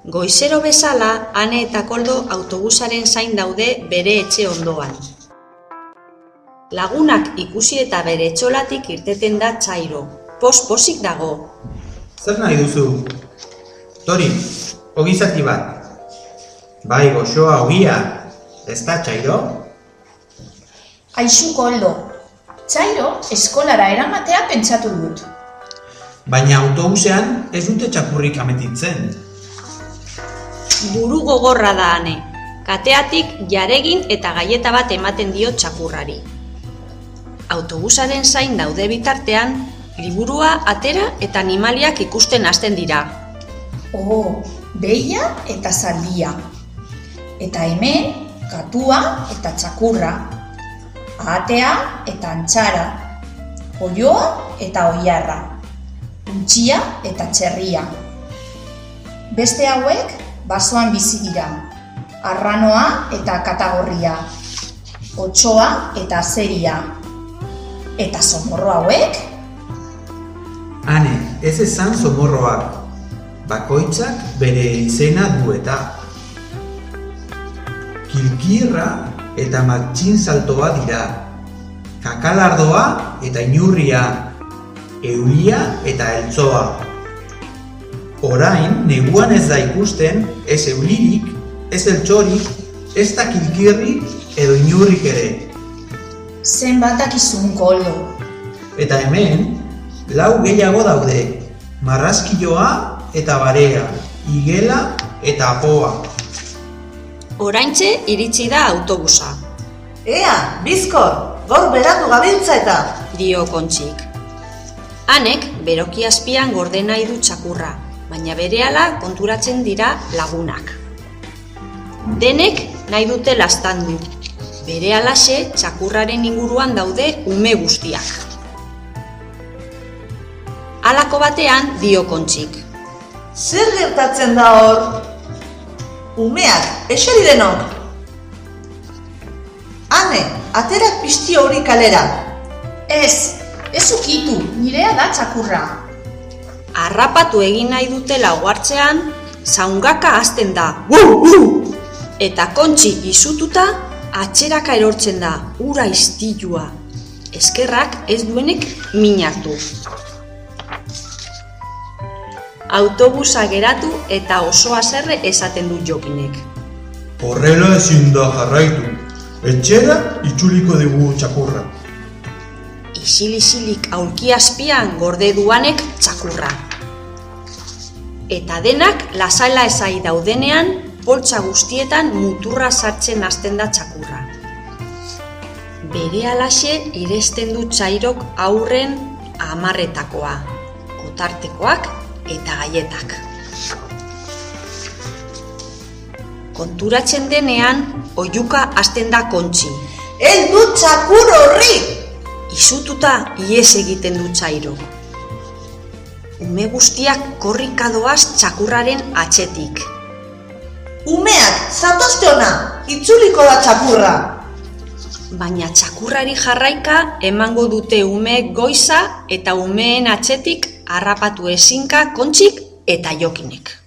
Goizero bezala, Ane eta Koldo autobusaren zain daude bere etxe ondoan. Lagunak ikusi eta bere etxolatik irteten da Txairo. Pozik dago. Zer nahi duzu? Tori, ogizaki bat. Bai, goxoa ogia. Ez da, Txairo? Aixu Koldo, Txairo eskolara eramatea pentsatu dut. Baina autobusean ez dute txakurrik ametitzen. Buru gogorra da Ane. Kateatik jaregin eta gaieta bat ematen dio txakurrari. Autobusaren zain daude bitartean, liburua atera eta animaliak ikusten hasten dira. Behia eta zaldia. Eta hemen, katua eta txakurra. Ahatea eta antxara. Oioa eta oiarra. Untxia eta txerria. Beste hauek basoan bizi dira. Arranoa eta katagorria. Otsoa eta azeria. Eta zomorro hauek? Ane, ez esan zomorroak. Bakoitzak bere izena du eta. Kilkirra eta matxin saltoa dira. Kakalardoa eta inurria. Eulia eta eltzoa. Orain, neguan ez da ikusten, ez eulirik, ez eltzorik, ez da kilkirri edo inurrik ere. Zenbat dakizun, Koldo. Eta hemen, 4 gehiago daude. Marrazkilloa eta barea, igela eta apoa. Oraintxe iritsi da autobusa. Ea, bizkor, gaur beratu gabiltza eta, dio Kontxik. Anek beroki azpian gorde nahi du txakurra, baina berehala konturatzen dira lagunak. Denek nahi dute laztandu. Berehalaxe txakurraren inguruan daude ume guztiak. Halako batean dio Kontxik. zer gertatzen da hor? Umeak, eseri denok. Ane, aterak pizti hori kalera. Ez ukitu, nirea da txakurra. Harrapatu egin nahi dutela ohartzean, zaungaka hasten da. Eta Kontxi izututa, atxeraka erortzen da, ura istilua. Eskerrak ez duenek min hartu. Autobusa geratu eta oso haserre esaten du Jokinek. Horrela ezin da jarraitu. Etxera itzuliko dugu txakurra. Isil-isilik aulki azpian gorde duanek txakurra. Eta denak lasala ezai daudenean, poltsa guztietan muturra sartzen hasten da txakurra. Berehalaxe iresten du Txairok aurren 10etakoa, otartekoak eta gaietak. Konturatzen denean, oihuka hasten da Kontxi. Heldu txakur horri! Izututa ihes egiten du Txairo. Ume guztiak korrika doaz txakurraren atzetik. Umeak, zatozte ona, itzuliko da txakurra. Baina txakurrari jarraika emango dute umeek goiza eta umeen atzetik harrapatu ezinka Kontxik eta Jokinek.